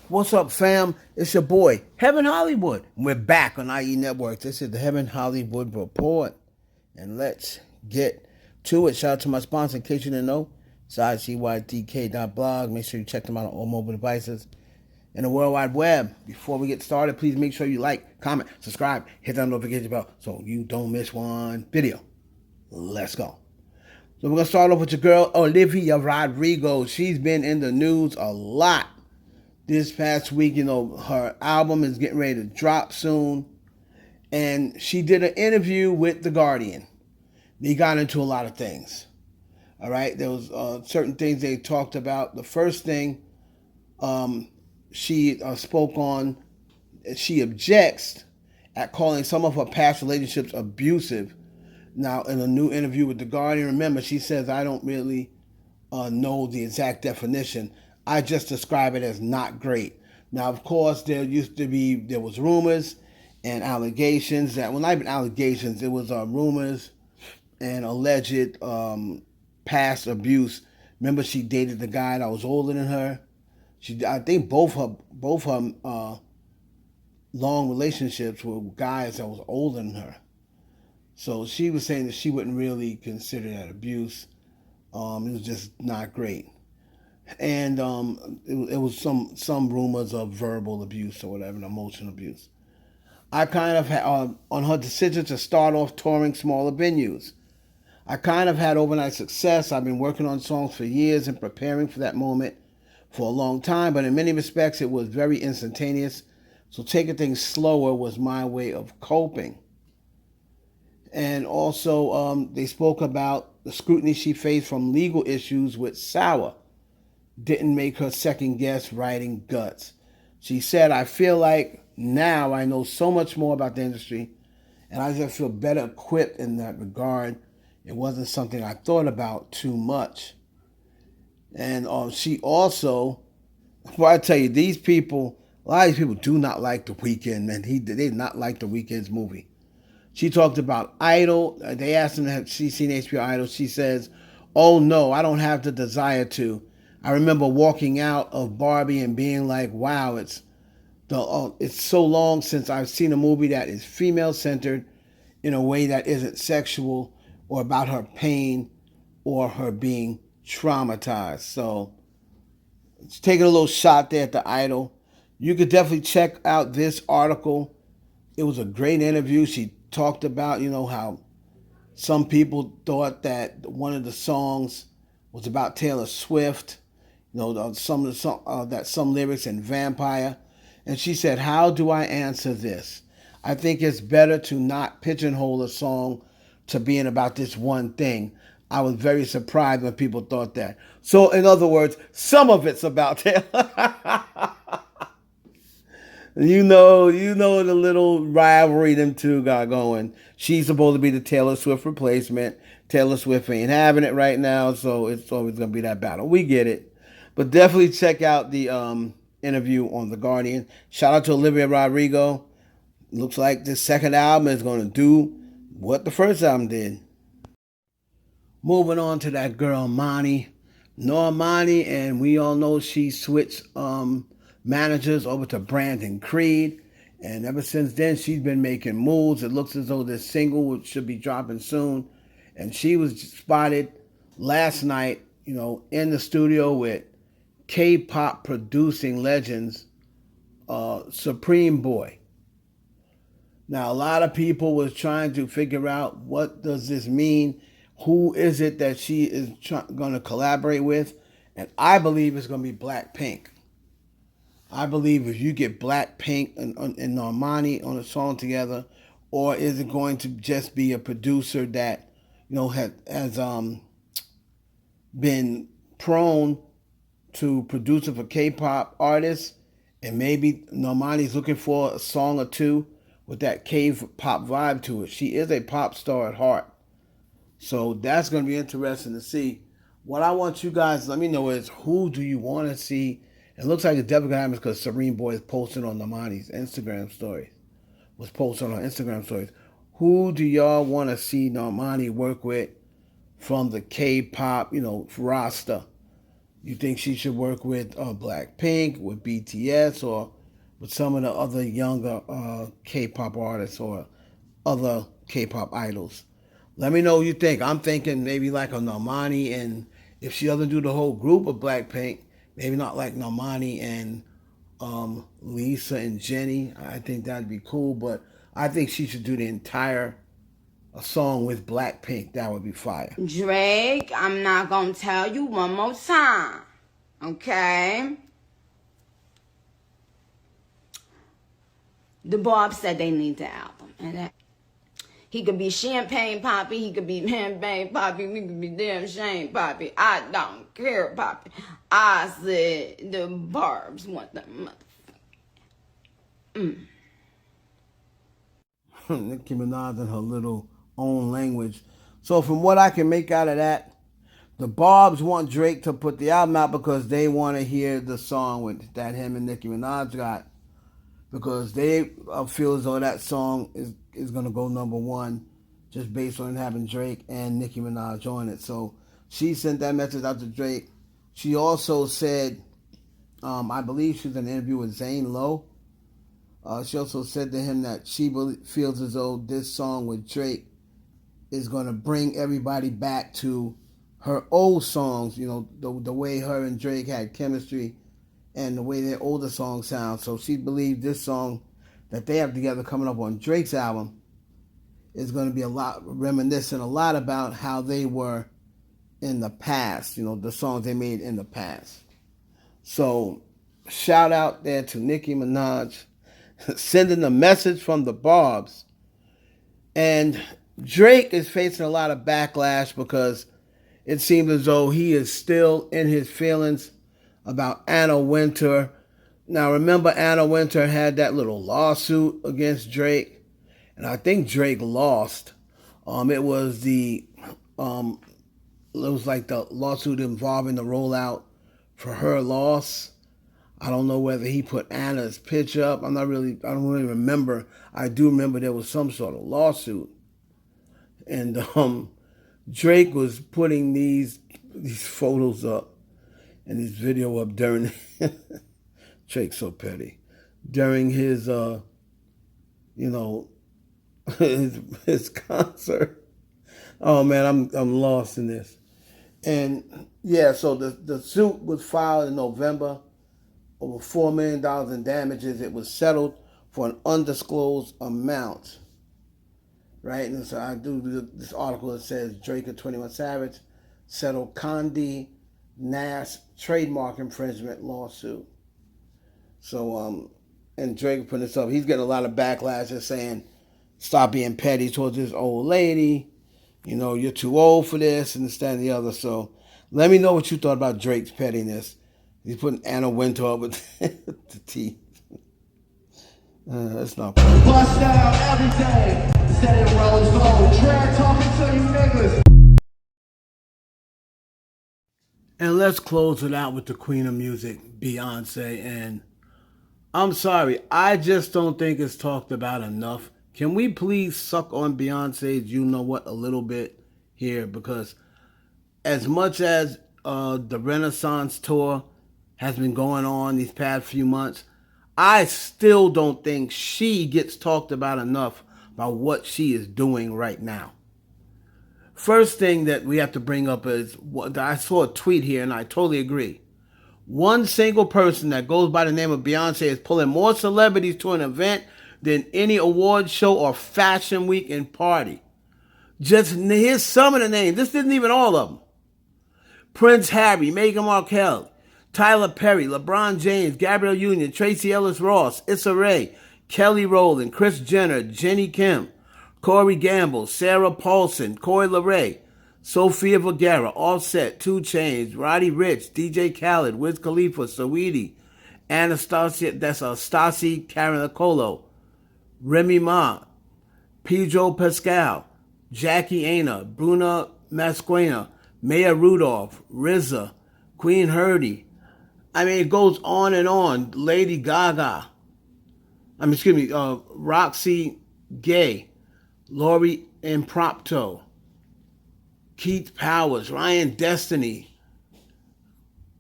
What's up, fam? It's your boy, Heaven Hollywood. We're back on IE Network. This is the Heaven Hollywood Report. And let's get to it. Shout out to my sponsor, in case you didn't know. It's ICYDK.blog. Make sure you check them out on all mobile devices and the World Wide Web. Before we get started, please make sure you like, comment, subscribe, hit that notification bell so you don't miss one video. Let's go. So we're going to start off with your girl, Olivia Rodrigo. She's been in the news a lot this past week. You know, her album is getting ready to drop soon. And she did an interview with The Guardian. They got into a lot of things. All right. There was certain things they talked about. The first thing she spoke on, she objects at calling some of her past relationships abusive. Now, in a new interview with The Guardian, remember, she says, I don't really know the exact definition. I just describe it as not great. Now, of course, there was rumors and allegations that, well, not even allegations, it was rumors and alleged past abuse. Remember, she dated the guy that was older than her. I think both her long relationships were guys that was older than her. So she was saying that she wouldn't really consider that abuse. It was just not great. And it was some rumors of verbal abuse or whatever, emotional abuse. I kind of had, on her decision to start off touring smaller venues. I kind of had overnight success. I've been working on songs for years and preparing for that moment for a long time, but in many respects it was very instantaneous. So taking things slower was my way of coping. And also, they spoke about the scrutiny she faced from legal issues with Sour. Didn't make her second guess writing Guts. She said, I feel like now I know so much more about the industry, and I just feel better equipped in that regard. It wasn't something I thought about too much. And she also, before I tell you, these people, a lot of these people do not like The Weeknd, man. They did not like The Weeknd's movie. She talked about Idol. They asked her if she's seen HBO Idol. She says, oh no, I don't have the desire to. I remember walking out of Barbie and being like, wow, it's so long since I've seen a movie that is female-centered in a way that isn't sexual or about her pain or her being traumatized. So it's taking a little shot there at the Idol. You could definitely check out this article. It was a great interview. She talked about, how some people thought that one of the songs was about Taylor Swift, some lyrics in Vampire. And she said, how do I answer this? I think it's better to not pigeonhole a song to being about this one thing. I was very surprised when people thought that. So, in other words, some of it's about Taylor. You know the little rivalry them two got going. She's supposed to be the Taylor Swift replacement. Taylor Swift ain't having it right now, so it's always going to be that battle. We get it. But definitely check out the interview on The Guardian. Shout out to Olivia Rodrigo. Looks like this second album is going to do what the first album did. Moving on to that girl, Normani, and we all know she switched managers over to Brandon Creed, and ever since then she's been making moves. It looks as though this single should be dropping soon, and she was spotted last night, in the studio with K-pop producing legends, Supreme Boy. Now, a lot of people was trying to figure out, what does this mean? Who is it that she is going to collaborate with? And I believe it's going to be Blackpink. I believe if you get Blackpink and Normani on a song together, or is it going to just be a producer that, has been prone to producing for K-pop artists, and maybe Normani's looking for a song or two with that K-pop vibe to it. She is a pop star at heart. So that's going to be interesting to see. What I want you guys to let me know is, who do you want to see? It looks like it's definitely going to happen because Serene Boy is posting on Normani's Instagram stories. Was posting on Instagram stories. Who do y'all want to see Normani work with from the K-pop, roster? You think she should work with Blackpink, with BTS, or with some of the other younger K-pop artists or other K-pop idols? Let me know what you think. I'm thinking maybe like a Normani, and if she doesn't do the whole group of Blackpink, maybe not like Normani and Lisa and Jenny. I think that'd be cool, but I think she should do the entire song with Blackpink. That would be fire. Drake, I'm not gonna tell you one more time, okay? The Bob said they need the album, and that he could be Champagne Poppy, he could be Champagne Poppy, we could be damn Shane Poppy. I don't care, Poppy. I said the Barbs want the motherfucker. Nicki Minaj in her little own language. So from what I can make out of that, the Barbs want Drake to put the album out because they want to hear the song with that him and Nicki Minaj got, because they feel as though that song is going to go number one just based on having Drake and Nicki Minaj on it. So she sent that message out to Drake. She also said, I believe she was in an interview with Zane Lowe. She also said to him that she feels as though this song with Drake is going to bring everybody back to her old songs, you know, the way her and Drake had chemistry and the way their older songs sound. So she believes this song that they have together coming up on Drake's album is going to be a lot reminiscent, a lot about how they were in the past, you know, the songs they made in the past. So shout out there to Nicki Minaj sending a message from the Barbs. And Drake is facing a lot of backlash because it seems as though he is still in his feelings about Anna Wintour. Now, remember, Anna Wintour had that little lawsuit against Drake, and I think Drake lost. It was like the lawsuit involving the rollout for her loss. I don't know whether he put Anna's picture up. I don't really remember. I do remember there was some sort of lawsuit. And Drake was putting these photos up and this video up during Drake's so petty. During his his concert. Oh man, I'm lost in this. And yeah, so the suit was filed in November. Over $4 million in damages. It was settled for an undisclosed amount. Right? And so I do this article that says Drake and 21 Savage settled Condé Nast trademark infringement lawsuit. So, and Drake put this up. He's getting a lot of backlash just saying, stop being petty towards this old lady. You know, you're too old for this and this, that, and the other. So let me know what you thought about Drake's pettiness. He's putting Anna Wintour with the teeth. That's not funny. Bust down every day. Set it rolls on. Drag talking to you niggas. And let's close it out with the queen of music, Beyonce. And I'm sorry, I just don't think it's talked about enough. Can we please suck on Beyonce's you know what a little bit here? Because as much as the Renaissance tour has been going on these past few months, I still don't think she gets talked about enough about what she is doing right now. First thing that we have to bring up is, I saw a tweet here and I totally agree. One single person that goes by the name of Beyonce is pulling more celebrities to an event than any award show or fashion weekend party. Just here's some of the names. This isn't even all of them. Prince Harry, Meghan Markle, Tyler Perry, LeBron James, Gabrielle Union, Tracy Ellis Ross, Issa Rae, Kelly Rowland, Kris Jenner, Jenny Kim, Corey Gamble, Sarah Paulson, Coi Leray, Sofia Vergara, Offset, 2 Chainz, Roddy Ricch, DJ Khaled, Wiz Khalifa, Saweetie, Anastasia, that's Stassi Caranicolo, Remy Ma, Pedro Pascal, Jackie Aina, Bruna Masquena, Maya Rudolph, RZA, Queen Hurdy. I mean, it goes on and on. Lady Gaga. Roxy Gay, Lori Imprompto, Keith Powers, Ryan Destiny,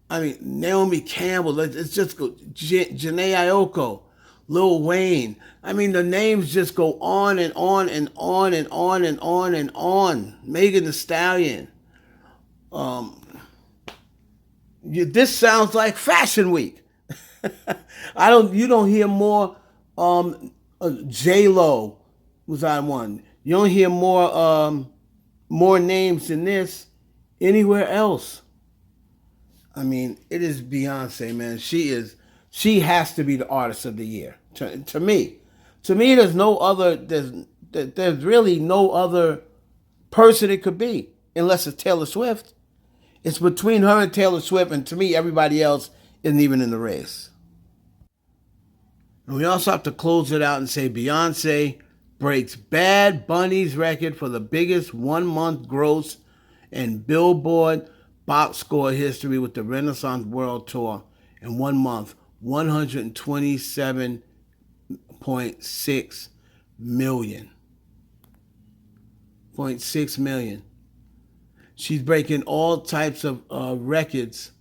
I mean, Naomi Campbell. Let's just go. Janae Aiko, Lil Wayne. I mean, the names just go on and on and on and on and on and on. Megan Thee Stallion. This sounds like Fashion Week. You don't hear more. J Lo was on one. You don't hear more names than this anywhere else. I mean, it is Beyonce, man. She has to be the artist of the year. To me, there's no other. There's really no other person it could be unless it's Taylor Swift. It's between her and Taylor Swift, and to me, everybody else isn't even in the race. And we also have to close it out and say Beyonce breaks Bad Bunny's record for the biggest one-month gross in Billboard box score history with the Renaissance World Tour in 1 month, 127.6 million. 0.6 million. She's breaking all types of records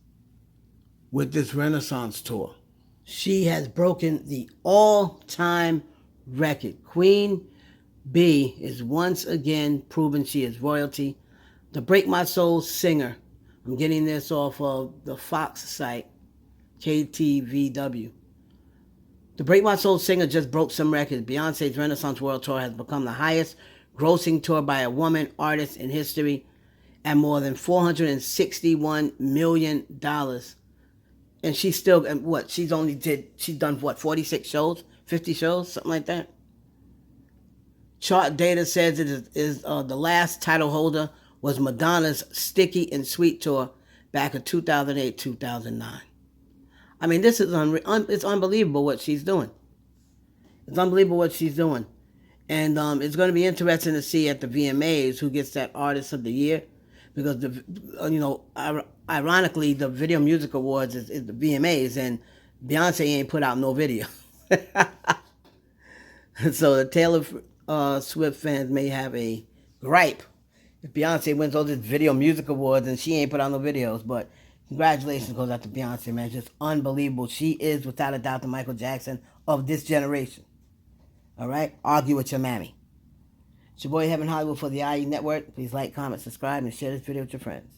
with this Renaissance tour. She has broken the all-time record. Queen Bee is once again proven she is royalty. The Break My Soul singer, I'm getting this off of the Fox site, KTVW. The Break My Soul singer just broke some records. Beyonce's Renaissance World Tour has become the highest grossing tour by a woman artist in history at more than $461 million. And she's still, she's done 46 shows, 50 shows, something like that. Chart data says it is the last title holder was Madonna's Sticky and Sweet tour back in 2008-2009. I mean, this is it's unbelievable what she's doing. It's unbelievable what she's doing. And it's going to be interesting to see at the VMAs who gets that Artist of the Year. Because, ironically, the Video Music Awards is the VMAs, and Beyonce ain't put out no video. So the Taylor Swift fans may have a gripe if Beyonce wins all these Video Music Awards and she ain't put out no videos. But congratulations goes out to Beyonce, man. Just unbelievable. She is, without a doubt, the Michael Jackson of this generation. All right? Argue with your mammy. It's your boy Heaven Hollywood for the IE Network. Please like, comment, subscribe, and share this video with your friends.